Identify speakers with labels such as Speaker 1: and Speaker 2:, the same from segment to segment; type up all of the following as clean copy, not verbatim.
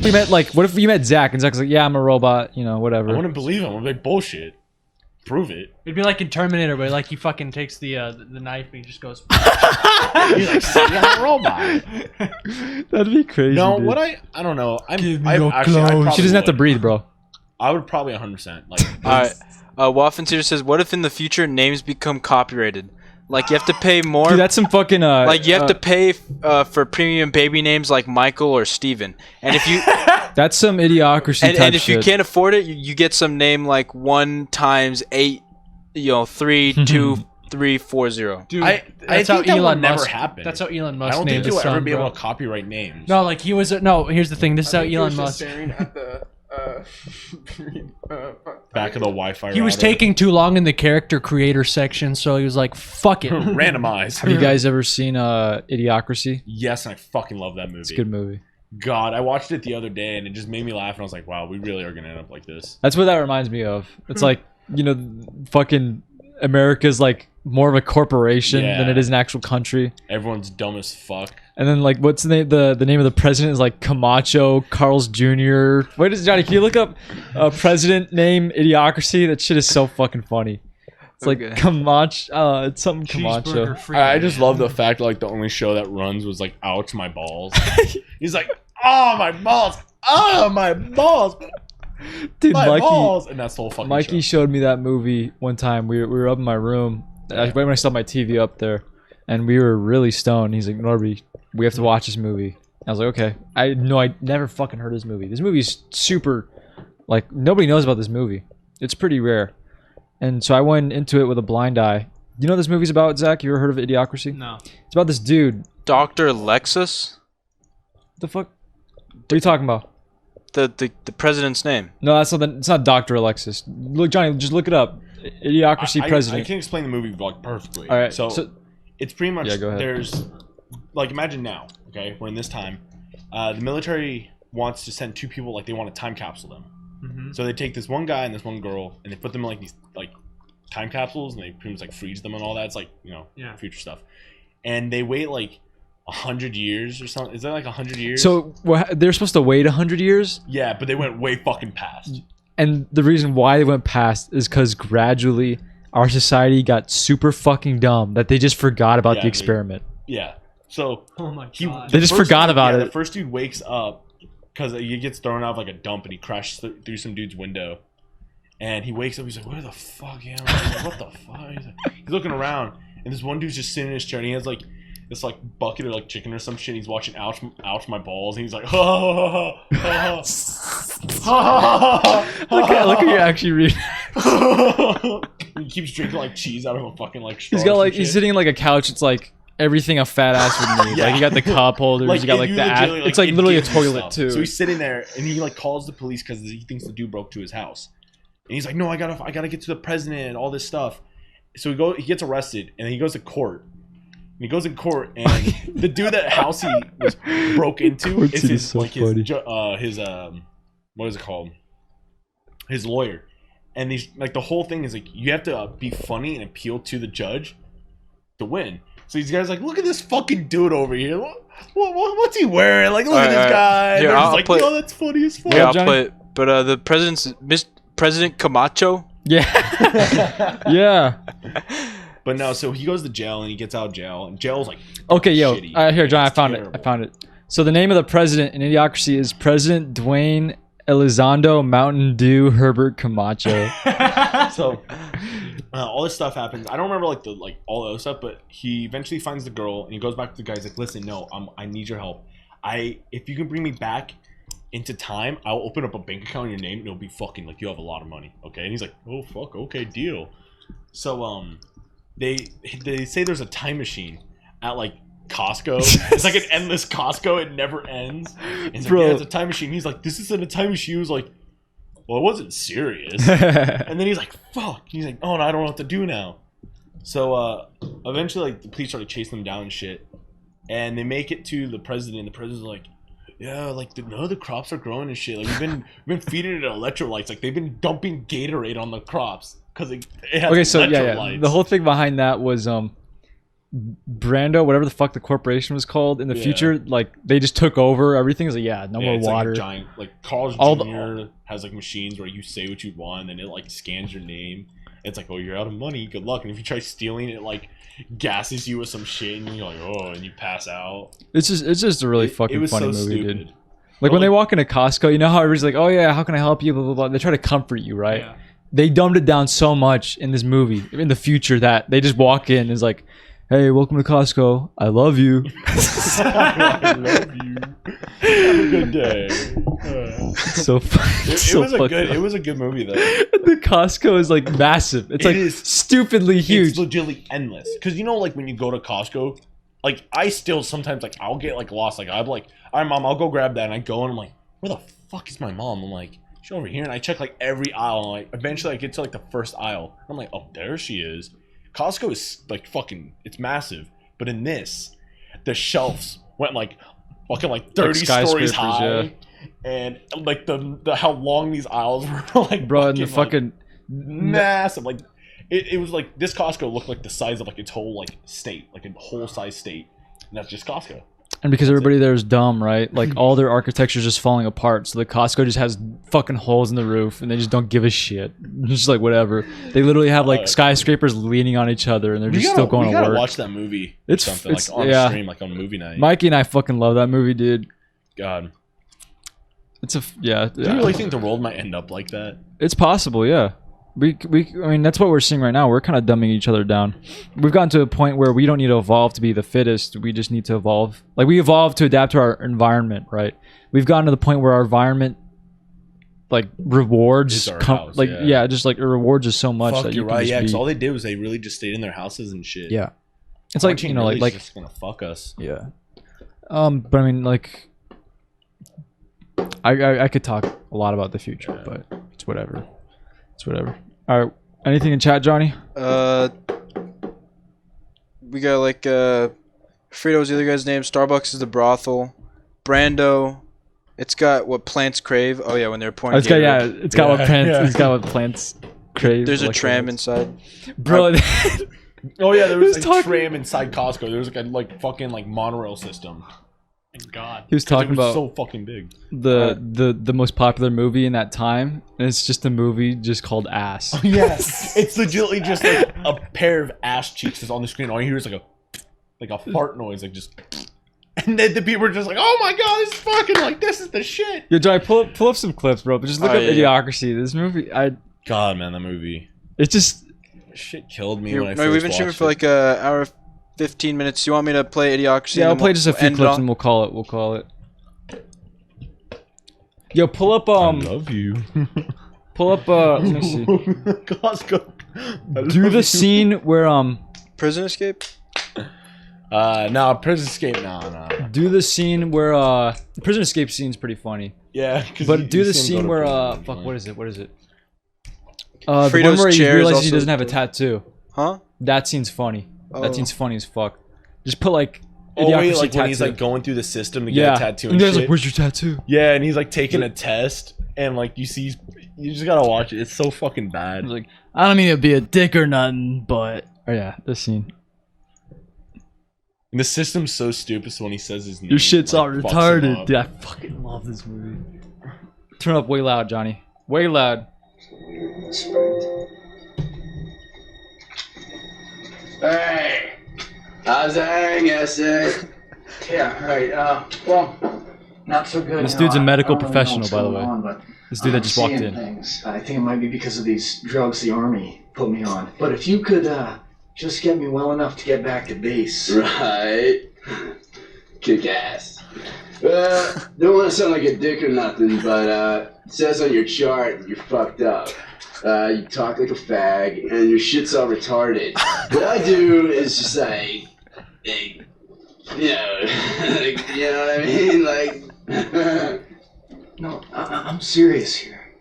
Speaker 1: we met what if you met Zach and Zach's like, yeah, I'm a robot, you know, whatever.
Speaker 2: I wouldn't believe him. I'm like, bullshit. Prove it.
Speaker 3: It'd be like in Terminator, where like he fucking takes the knife and he just goes.
Speaker 2: He's like, I'm a robot.
Speaker 1: That'd be crazy.
Speaker 2: No,
Speaker 1: dude.
Speaker 2: what I don't know.
Speaker 1: She doesn't have to breathe, bro.
Speaker 2: I would probably 100%. Like,
Speaker 4: all right. Waffenseer says, "What if in the future names become copyrighted? Like you have to pay more.
Speaker 1: Dude, that's some fucking
Speaker 4: like you have to pay for premium baby names like Michael or Steven. And if you
Speaker 1: that's some idiocracy type
Speaker 4: and if
Speaker 1: shit.
Speaker 4: you can't afford it, you get some name like 1 times 8, 3 2 3 4 0.
Speaker 3: Dude,
Speaker 2: I
Speaker 3: that's
Speaker 2: think
Speaker 3: how
Speaker 2: that
Speaker 3: Elon
Speaker 2: will never
Speaker 3: Musk.
Speaker 2: happen.
Speaker 3: That's how Elon
Speaker 2: I
Speaker 3: Musk
Speaker 2: don't think
Speaker 3: named his
Speaker 2: you'll ever
Speaker 3: son,
Speaker 2: be
Speaker 3: bro.
Speaker 2: able to copyright names.
Speaker 3: No, like he was. No, here's the thing. This is how Elon Musk.
Speaker 5: Staring at the
Speaker 2: Back of the Wi-Fi.
Speaker 3: He was
Speaker 2: router.
Speaker 3: taking too long in the character creator section, so he was like, "Fuck it."
Speaker 2: Randomized.
Speaker 1: Have you guys ever seen Idiocracy?
Speaker 2: Yes, and I fucking love that movie.
Speaker 1: It's a good movie.
Speaker 2: God, I watched it the other day and it just made me laugh and I was like, wow, we really are gonna end up like this.
Speaker 1: That's what that reminds me of. It's like, you know, fucking America's like more of a corporation than it is an actual country.
Speaker 2: Everyone's dumb as fuck.
Speaker 1: And then like, what's the name? The name of the president is like Camacho Carl's Jr. Wait, Johnny? Can you look up president name Idiocracy? That shit is so fucking funny. It's
Speaker 4: Okay.
Speaker 1: like Camacho. It's something Camacho.
Speaker 2: I just love the fact like the only show that runs was like ouch my balls. He's like, oh my balls, oh my balls,
Speaker 1: Dude,
Speaker 2: my balls, and that's the whole fucking
Speaker 1: Mikey
Speaker 2: show.
Speaker 1: showed me that movie one time. We were up in my room. Right when I saw my TV up there, and we were really stoned. He's like, Norby, we have to watch this movie. I was like, okay. I never fucking heard of this movie. This movie's super, like, nobody knows about this movie. It's pretty rare. And so I went into it with a blind eye. You know what this movie's about, Zach? You ever heard of Idiocracy?
Speaker 3: No.
Speaker 1: It's about this dude.
Speaker 4: Dr. Lexus?
Speaker 1: What the fuck? What are you talking about?
Speaker 4: The president's name.
Speaker 1: No, it's not Dr. Alexis. Look, Johnny, just look it up. Idiocracy president.
Speaker 2: I can explain the movie like perfectly.
Speaker 1: All right,
Speaker 2: so it's pretty much
Speaker 1: go ahead.
Speaker 2: There's like imagine now, okay, we're in this time. The military wants to send 2 people, like they want to time capsule them. So they take this one guy and this one girl and they put them in like these like time capsules and they pretty much like freeze them and all that. It's like, you know, future stuff. And they wait like 100 years or something. Is that like 100 years?
Speaker 1: So they're supposed to wait 100 years?
Speaker 2: Yeah, but they went way fucking past.
Speaker 1: And the reason why they went past is because gradually our society got super fucking dumb that they just forgot about the experiment.
Speaker 2: So
Speaker 3: Oh my god.
Speaker 1: They just forgot about it.
Speaker 2: The first dude wakes up because he gets thrown out of like a dump and he crashes through some dude's window. And he wakes up, he's like, where the fuck am I? He's like, what the fuck? He's looking around and this one dude's just sitting in his chair and he has like this like bucket of like chicken or some shit. He's watching ouch my balls and he's like, ha ha ha ha. Look at you actually reading. He keeps drinking like cheese out of a fucking like straw.
Speaker 1: He's sitting in like a couch. It's like everything a fat ass would need. Like you got the cup holders,
Speaker 2: Like,
Speaker 1: you got like the ass.
Speaker 2: legitimately,
Speaker 1: It's like
Speaker 2: it
Speaker 1: literally a
Speaker 2: gives you
Speaker 1: toilet
Speaker 2: stuff.
Speaker 1: too.
Speaker 2: So he's sitting there and he like calls the police because he thinks the dude broke to his house. And he's like, no, I gotta get to the president and all this stuff. So he gets arrested and he goes to court. And he goes in court and the dude that house he was broke into is his what is it called? His lawyer. And these like the whole thing is like you have to be funny and appeal to the judge to win. So these guys are like, look at this fucking dude over here. What's he wearing? Like, look at this guy.
Speaker 4: Here,
Speaker 2: They're just
Speaker 4: I'll
Speaker 2: like,
Speaker 4: play-
Speaker 2: yo, that's funny as fuck.
Speaker 4: Yeah, I'll play it. But the President Camacho?
Speaker 1: Yeah. Yeah.
Speaker 2: But no, so he goes to jail and he gets out of jail. And jail's like,
Speaker 1: Okay, yo.
Speaker 2: shitty.
Speaker 1: Here, John, I
Speaker 2: It's
Speaker 1: found
Speaker 2: terrible.
Speaker 1: it. I found it. So the name of the president in Idiocracy is President Dwayne Elizondo Mountain Dew Herbert Camacho.
Speaker 2: So all this stuff happens. I don't remember like all the other stuff, but he eventually finds the girl and he goes back to the guy. He's like, listen, no, I need your help. If you can bring me back into time, I'll open up a bank account in your name and it'll be fucking like you have a lot of money. Okay. And he's like, oh fuck, okay, deal. So they say there's a time machine at like Costco. It's like an endless Costco. It never ends. And he's like, yeah, it's a time machine. He's like, this isn't a time machine. He was like, well, it wasn't serious. And then he's like, fuck. He's like, oh, no, I don't know what to do now. So eventually, like, the police started chasing them down and shit. And they make it to the president. And the president's like, yeah, like, the crops are growing and shit. Like, we've been feeding it electrolytes. Like, they've been dumping Gatorade on the crops. Because it has
Speaker 1: Okay, so
Speaker 2: electrolytes.
Speaker 1: yeah. The whole thing behind that was Brando, whatever the fuck the corporation was called in the future, like they just took over everything. It's like no more
Speaker 2: it's
Speaker 1: water.
Speaker 2: Like a giant, like Carl's
Speaker 1: All
Speaker 2: Jr. has like machines where you say what you want and it like scans your name. It's like, oh, you're out of money. Good luck. And if you try stealing, it like gasses you with some shit, and you're like, oh, and you pass out.
Speaker 1: It's just a really fucking
Speaker 2: was
Speaker 1: funny
Speaker 2: so
Speaker 1: movie,
Speaker 2: stupid.
Speaker 1: dude. Like when they walk into Costco, you know how everybody's like, oh yeah, how can I help you? Blah blah blah. They try to comfort you, right?
Speaker 3: Yeah.
Speaker 1: They dumbed it down so much in this movie, in the future, that they just walk in and is like, hey, welcome to Costco. I love you.
Speaker 2: I love you. Have a good day.
Speaker 1: So funny.
Speaker 2: It was a good movie though.
Speaker 1: The Costco is like massive. It's like stupidly huge.
Speaker 2: It's legitimately endless. Because you know, like when you go to Costco, like I still sometimes like I'll get like lost. Like I'm like, all right, mom, I'll go grab that, and I go and I'm like, where the fuck is my mom? I'm like, she's over here, and I check like every aisle. And like eventually I get to like the first aisle. I'm like, oh, there she is. Costco is like fucking, it's massive. But in this, the shelves went like fucking like 30 stories high. Yeah. And like the how long these aisles were, like,
Speaker 1: bro, and the fucking
Speaker 2: massive. Like it was like this Costco looked like the size of like its whole like state, like a whole size state. And that's just Costco.
Speaker 1: And because everybody there is dumb, right? Like all their architecture is just falling apart. So the Costco just has fucking holes in the roof, and they just don't give a shit. It's just like whatever. They literally have like skyscrapers leaning on each other, and they're just still going to work.
Speaker 2: We gotta watch that movie. It's something like on a stream, like on movie night.
Speaker 1: Mikey and I fucking love that movie, dude.
Speaker 2: God,
Speaker 1: it's a
Speaker 2: Do you really think the world might end up like that?
Speaker 1: It's possible, yeah. I mean, that's what we're seeing right now. We're kind of dumbing each other down. We've gotten to a point where we don't need to evolve to be the fittest. We just need to evolve. Like, we evolve to adapt to our environment, right? We've gotten to the point where our environment, like, rewards...
Speaker 2: house,
Speaker 1: just, like, it rewards us so much.
Speaker 2: Fuck,
Speaker 1: that
Speaker 2: you're right, yeah, because all they did was they really just stayed in their houses and shit.
Speaker 1: Yeah. It's like, you know,
Speaker 2: really
Speaker 1: like...
Speaker 2: just gonna fuck us.
Speaker 1: Yeah. But, I mean, like... I could talk a lot about the future, but it's whatever. It's whatever. All right. Anything in chat, Johnny?
Speaker 4: We got like Frito's the other guy's name. Starbucks is the brothel. Brando. It's got what plants crave. Oh yeah, when they're pouring.
Speaker 1: It's got what plants. It's got what plants crave.
Speaker 4: There's a tram inside.
Speaker 1: Bro.
Speaker 2: Oh yeah, there was a tram inside Costco. There was like fucking like monorail system.
Speaker 3: Thank God.
Speaker 1: He was talking about
Speaker 2: so fucking big.
Speaker 1: The most popular movie in that time, and it's just a movie just called Ass.
Speaker 2: Oh, yes, it's legitimately just like a pair of ass cheeks is on the screen. All you hear is like a fart noise, like just. And then the people are just like, "Oh my god, this is fucking like this is the shit."
Speaker 1: Yo, Johnny, pull up some clips, bro. But just look up Idiocracy. This movie,
Speaker 2: God, man, that movie.
Speaker 1: It's just
Speaker 2: shit killed me when I first
Speaker 4: we've been streaming for like an hour. 15 minutes. You want me to play Idiocracy?
Speaker 1: Yeah, I'll play just a few clips and we'll call it. Yo, pull up
Speaker 2: I love you.
Speaker 1: Pull up let me see.
Speaker 2: Costco.
Speaker 1: Do the scene where
Speaker 4: Prison Escape?
Speaker 2: No, Prison Escape, no.
Speaker 1: Do the scene where the Prison Escape scene's pretty funny.
Speaker 2: Yeah,
Speaker 1: but do the scene where fuck, what is it? The one
Speaker 4: Frito's
Speaker 1: where he
Speaker 4: chair
Speaker 1: realizes
Speaker 4: is
Speaker 1: he doesn't have a tattoo.
Speaker 4: Huh?
Speaker 1: That scene's funny. That scene's funny as fuck. Just put like
Speaker 2: Idiocracy like when he's like going through the system to get a tattoo and
Speaker 1: he's
Speaker 2: shit.
Speaker 1: like, where's your tattoo?
Speaker 2: Yeah, and he's like taking a test and like you just gotta watch it. It's so fucking bad.
Speaker 1: He's like, I don't mean to be a dick or nothing, but this scene.
Speaker 2: And the system's so stupid, so when he says his name,
Speaker 1: your shit's all
Speaker 2: fucks
Speaker 1: retarded. Dude, I fucking love this movie. Turn up way loud, Johnny. Way loud.
Speaker 5: Hey, how's the hang, essay? Yeah, right. Well, not so good.
Speaker 1: This dude's a medical professional,
Speaker 5: really
Speaker 1: by the way.
Speaker 5: but
Speaker 1: this dude that just walked in.
Speaker 5: Things. I think it might be because of these drugs the army put me on. But if you could just get me well enough to get back to base.
Speaker 6: Right. Kick ass. Don't want to sound like a dick or nothing, but it says on your chart you're fucked up. You talk like a fag, and your shit's all retarded. What I do is just like you know what I mean? Like,
Speaker 5: no, I'm serious here.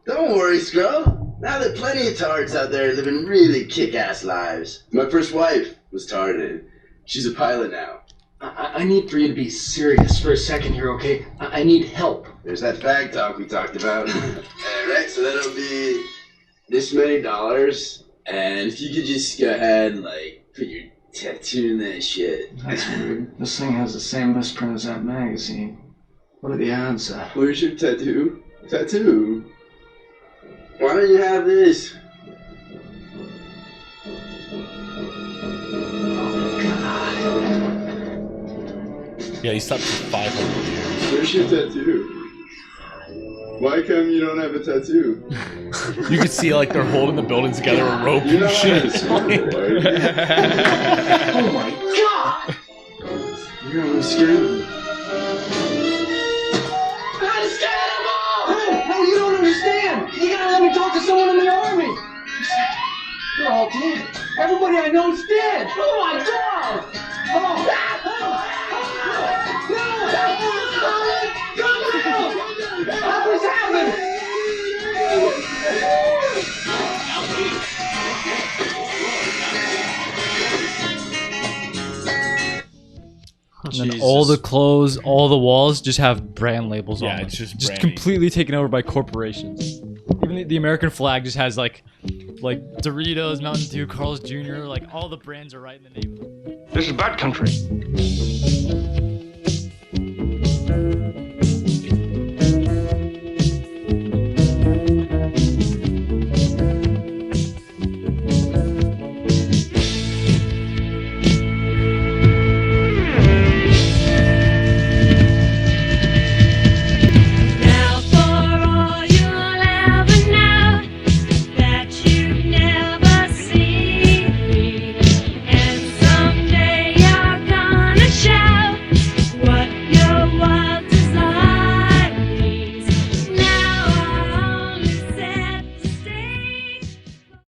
Speaker 6: Don't worry, Scrub. Now there are plenty of tards out there living really kick-ass lives. My first wife was tarded. She's a pilot now.
Speaker 5: I need for you to be serious for a second here, okay? I need help.
Speaker 6: There's that fag talk we talked about. Alright, so that'll be this many dollars. And if you could just go ahead and, like, put your tattooing that shit.
Speaker 5: That's weird. This thing has the same misprint as that magazine. What are the odds of?
Speaker 6: Where's your tattoo? Tattoo? Why don't you have this?
Speaker 2: Yeah, he slept for 500 years.
Speaker 6: Where's your tattoo? Why come you don't have a tattoo?
Speaker 2: You can see like they're holding the building together with rope
Speaker 6: You're
Speaker 2: and
Speaker 6: not
Speaker 2: shit.
Speaker 5: Oh my god!
Speaker 6: You're gonna scream.
Speaker 5: No, you don't understand! You gotta let me talk to someone in the army! They're all dead. Everybody I know is dead! Oh my god! Oh! What's happening?
Speaker 1: And then all the clothes, all the walls just have brand labels on
Speaker 2: Yeah,
Speaker 1: them.
Speaker 2: it's just
Speaker 1: just
Speaker 2: branding.
Speaker 1: completely taken over by corporations. Even the American flag just has like Doritos, Mountain Dew, Carl's Jr. Like all the brands are right in the name of them.
Speaker 7: This is bad country.